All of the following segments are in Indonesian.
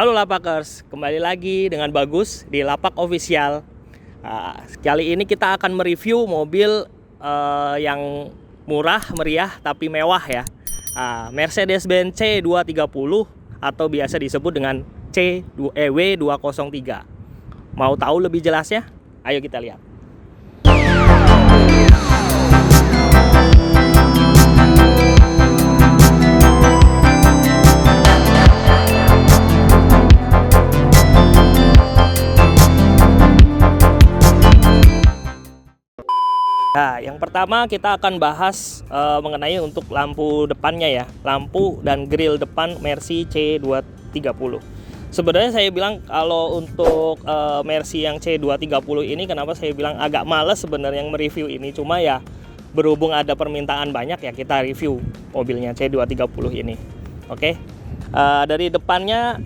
Halo Lapakers, kembali lagi dengan Bagus di Lapak Official. Kali ini kita akan mereview mobil yang murah, meriah, tapi mewah ya. Mercedes-Benz C230 atau biasa disebut dengan W203. Mau tahu lebih jelasnya? Ayo kita lihat. Nah, yang pertama kita akan bahas mengenai untuk lampu depannya ya. Lampu dan grill depan Mercy C230. Sebenarnya saya bilang kalau untuk Mercy yang C230 ini, kenapa saya bilang agak males sebenarnya yang mereview ini. Cuma ya berhubung ada permintaan banyak ya kita review mobilnya C230 ini. Oke. Dari depannya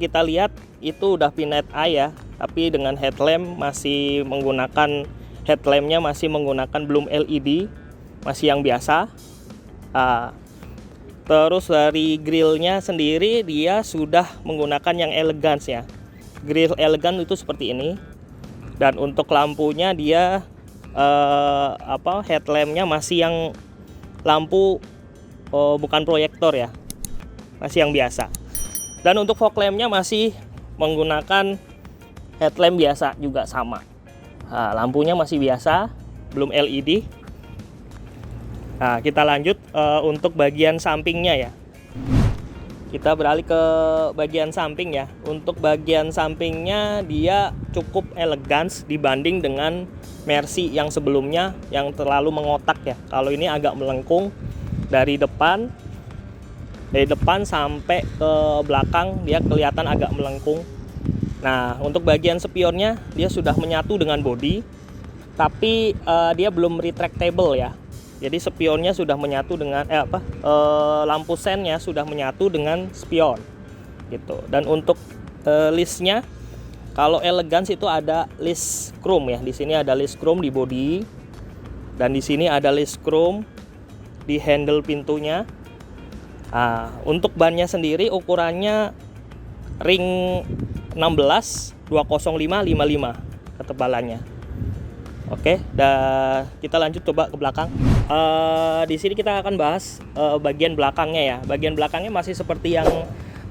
kita lihat itu udah pinhead eye ya. Tapi dengan headlamp masih menggunakan headlampnya masih menggunakan belum LED, masih yang biasa. Terus dari grillnya sendiri dia sudah menggunakan yang elegans ya. Grill elegan itu seperti ini. Dan untuk lampunya dia headlampnya masih yang lampu bukan proyektor ya, masih yang biasa. Dan untuk fog lampnya masih menggunakan headlamp biasa juga sama. Lampunya masih biasa, belum LED. Kita lanjut untuk bagian sampingnya ya. Kita beralih ke bagian samping ya. Untuk bagian sampingnya dia cukup elegans dibanding dengan Mercy yang sebelumnya yang terlalu mengotak ya. Kalau ini agak melengkung dari depan sampai ke belakang dia kelihatan agak melengkung. Nah, untuk bagian spionnya dia sudah menyatu dengan bodi, tapi dia belum retractable ya. Jadi spionnya sudah menyatu dengan lampu sennya sudah menyatu dengan spion, gitu. Dan untuk listnya, kalau elegans itu ada list chrome ya. Di sini ada list chrome di bodi, dan di sini ada list chrome di handle pintunya. Untuk bannya sendiri ukurannya ring 16 205 55 ketebalannya. Oke, kita lanjut coba ke belakang. Di sini kita akan bahas bagian belakangnya ya. Bagian belakangnya masih seperti yang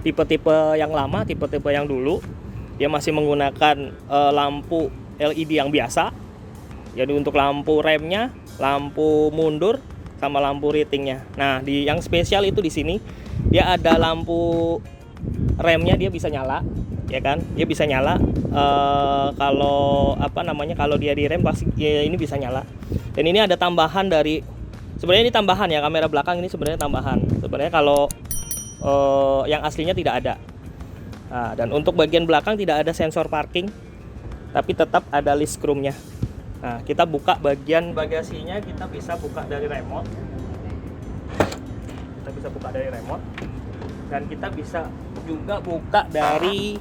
tipe-tipe yang lama, tipe-tipe yang dulu. Dia masih menggunakan lampu LED yang biasa. Jadi untuk lampu remnya, lampu mundur, sama lampu ratingnya. Nah, yang spesial itu di sini dia ada lampu remnya, dia bisa nyala. Ya kan, dia bisa nyala kalau dia direm pasti ya ini bisa nyala. Dan ini ada tambahan dari, sebenarnya ini tambahan ya, kamera belakang ini sebenarnya tambahan. Sebenarnya kalau yang aslinya tidak ada. Dan untuk bagian belakang tidak ada sensor parking, tapi tetap ada list chrome-nya. Nah, kita buka bagian bagasinya, kita bisa buka dari remote. Dan kita bisa juga buka dari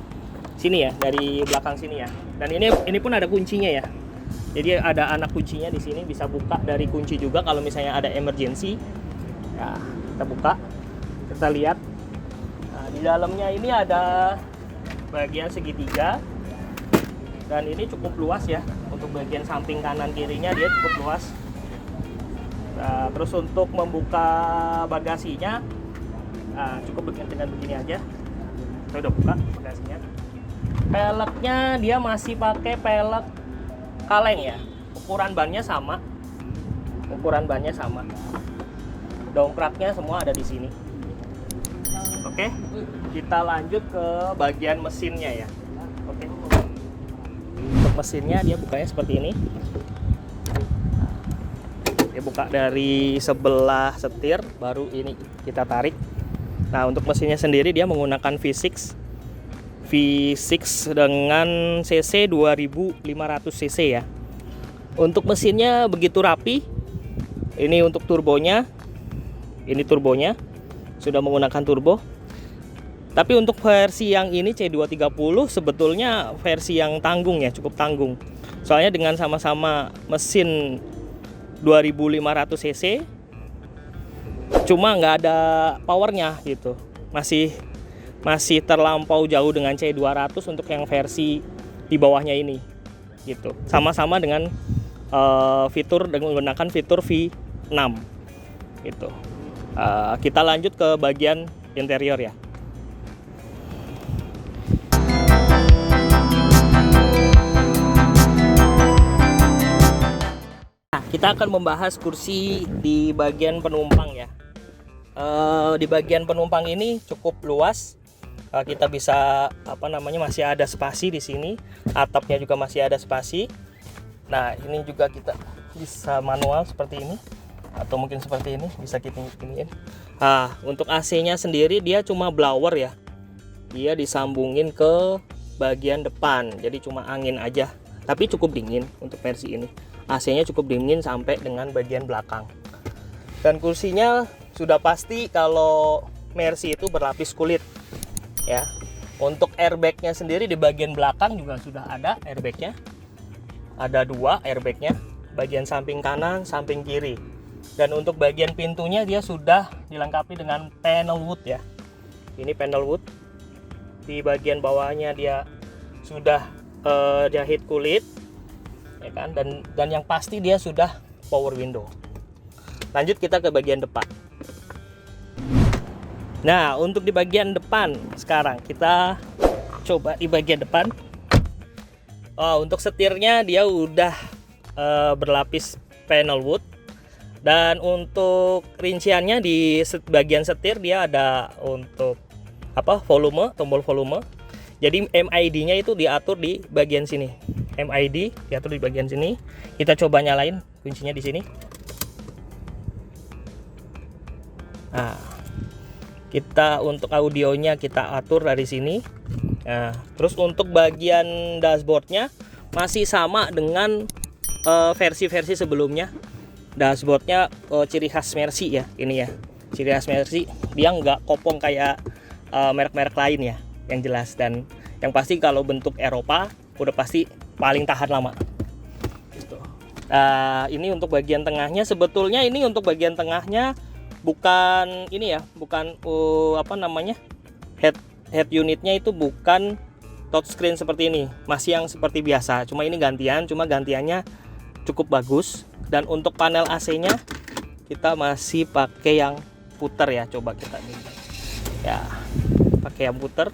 sini ya, dari belakang sini ya. Dan ini pun ada kuncinya ya. Jadi ada anak kuncinya di sini, bisa buka dari kunci juga kalau misalnya ada emergency. Ya, kita buka. Kita lihat. Nah, di dalamnya ini ada bagian segitiga. Dan ini cukup luas ya. Untuk bagian samping kanan kirinya dia cukup luas. Nah, terus untuk membuka bagasinya cukup dengan begini aja. Saya udah buka bagasinya. Peleknya dia masih pakai pelek kaleng ya. Ukuran bannya sama. Dongkraknya semua ada di sini. Oke, kita lanjut ke bagian mesinnya ya. Oke. Untuk mesinnya dia bukanya seperti ini. Dia buka dari sebelah setir, baru ini kita tarik. Nah, untuk mesinnya sendiri dia menggunakan V6 dengan cc 2500 cc ya. Untuk mesinnya begitu rapi. Ini untuk turbonya. Ini turbonya sudah menggunakan turbo. Tapi untuk versi yang ini C230 sebetulnya versi yang tanggung ya, cukup tanggung. Soalnya dengan sama-sama mesin 2500 cc, cuma nggak ada powernya gitu. Masih masih terlampau jauh dengan C200 untuk yang versi di bawahnya ini gitu. Sama-sama dengan fitur dengan menggunakan fitur V6 gitu. Kita lanjut ke bagian interior ya. Nah, kita akan membahas kursi di bagian penumpang ya. Di bagian penumpang ini cukup luas. Kita bisa masih ada spasi di sini. Atapnya juga masih ada spasi. Nah, ini juga kita bisa manual seperti ini atau mungkin seperti ini, bisa kita iniin. Untuk AC-nya sendiri dia cuma blower ya. Dia disambungin ke bagian depan. Jadi cuma angin aja. Tapi cukup dingin untuk versi ini. AC-nya cukup dingin sampai dengan bagian belakang. Dan kursinya sudah pasti kalau Mercy itu berlapis kulit ya. Untuk airbagnya sendiri di bagian belakang juga sudah ada airbagnya. Ada 2 airbagnya, bagian samping kanan, samping kiri. Dan untuk bagian pintunya dia sudah dilengkapi dengan panel wood ya. Ini panel wood. Di bagian bawahnya dia sudah jahit kulit ya kan, dan yang pasti dia sudah power window. Lanjut kita ke bagian depan. Nah, untuk di bagian depan sekarang kita coba di bagian depan. Untuk setirnya dia udah berlapis panel wood. Dan untuk rinciannya di bagian setir dia ada untuk volume, tombol volume. Jadi MID-nya itu diatur di bagian sini. MID diatur di bagian sini. Kita coba nyalain kuncinya di sini. Nah, kita untuk audionya kita atur dari sini. Nah, terus untuk bagian dashboardnya masih sama dengan versi-versi sebelumnya. Dashboardnya ciri khas Mercy ya, ini ya. Ciri khas Mercy, dia nggak kopong kayak merek-merek lain ya, yang jelas. Dan yang pasti kalau bentuk Eropa udah pasti paling tahan lama. Gitu. Ini untuk bagian tengahnya, sebetulnya ini untuk bagian tengahnya bukan ini ya, bukan head unitnya itu bukan touchscreen seperti ini, masih yang seperti biasa. Cuma ini gantiannya cukup bagus. Dan untuk panel AC-nya kita masih pakai yang puter ya. Coba kita nih ya, pakai yang puter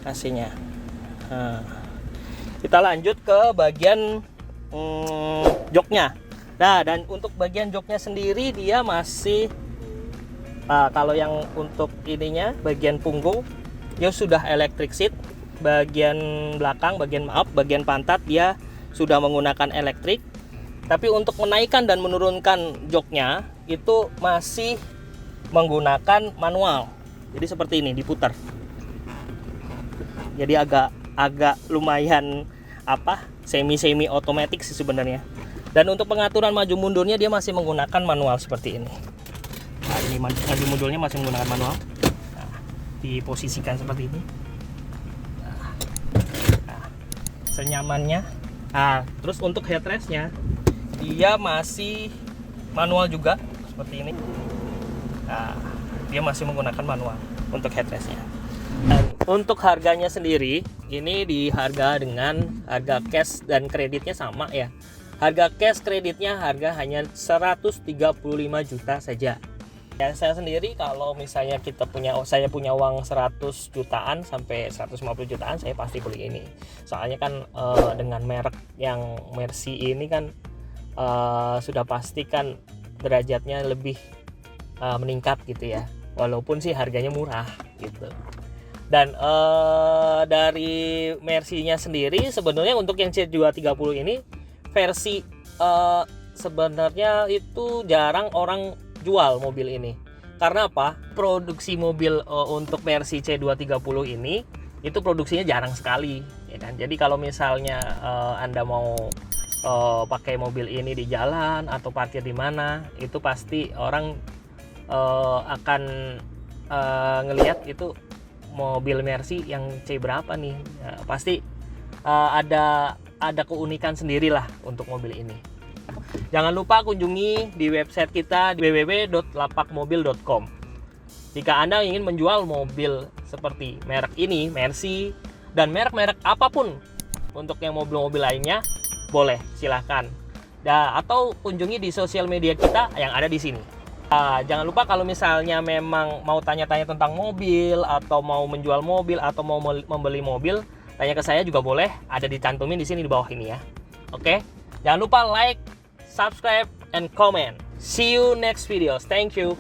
AC-nya. Kita lanjut ke bagian joknya. Nah, dan untuk bagian joknya sendiri dia masih kalau yang untuk ininya bagian punggung dia sudah electric seat. Bagian belakang, bagian pantat dia sudah menggunakan elektrik. Tapi untuk menaikkan dan menurunkan joknya itu masih menggunakan manual. Jadi seperti ini, diputar. Jadi agak lumayan semi otomatis sih sebenarnya. Dan untuk pengaturan maju mundurnya dia masih menggunakan manual seperti ini. Nah, ini maju mundurnya masih menggunakan manual. Nah, diposisikan seperti ini. Nah, senyamannya. Nah, terus untuk headrestnya dia masih manual juga seperti ini. Nah, dia masih menggunakan manual untuk headrestnya. Dan untuk harganya sendiri ini di harga dengan harga cash dan kreditnya sama ya. Harga cash kreditnya hanya 135 juta saja. Ya, saya sendiri kalau misalnya saya punya uang 100 jutaan sampai 150 jutaan, saya pasti beli ini. Soalnya kan dengan merek yang Mercy ini kan sudah pasti kan derajatnya lebih meningkat gitu ya. Walaupun sih harganya murah gitu. Dan dari Mercy-nya sendiri sebenarnya untuk yang C230 ini versi sebenarnya itu jarang orang jual mobil ini. Karena apa? Produksi mobil untuk Mercy C230 ini itu produksinya jarang sekali ya kan. Jadi kalau misalnya Anda mau pakai mobil ini di jalan atau parkir di mana, itu pasti orang akan ngelihat itu mobil Mercy yang C berapa nih. Pasti ada keunikan sendirilah untuk mobil ini. Jangan lupa kunjungi di website kita di www.lapakmobil.com. Jika Anda ingin menjual mobil seperti merek ini, Mercy, dan merek-merek apapun untuk yang mobil-mobil lainnya, boleh, silahkan. Atau kunjungi di sosial media kita yang ada di sini. Jangan lupa kalau misalnya memang mau tanya-tanya tentang mobil, atau mau menjual mobil, atau mau membeli mobil, tanya ke saya juga boleh, ada dicantumin di sini di bawah ini ya. Oke, jangan lupa like, subscribe, and comment. See you next videos. Thank you.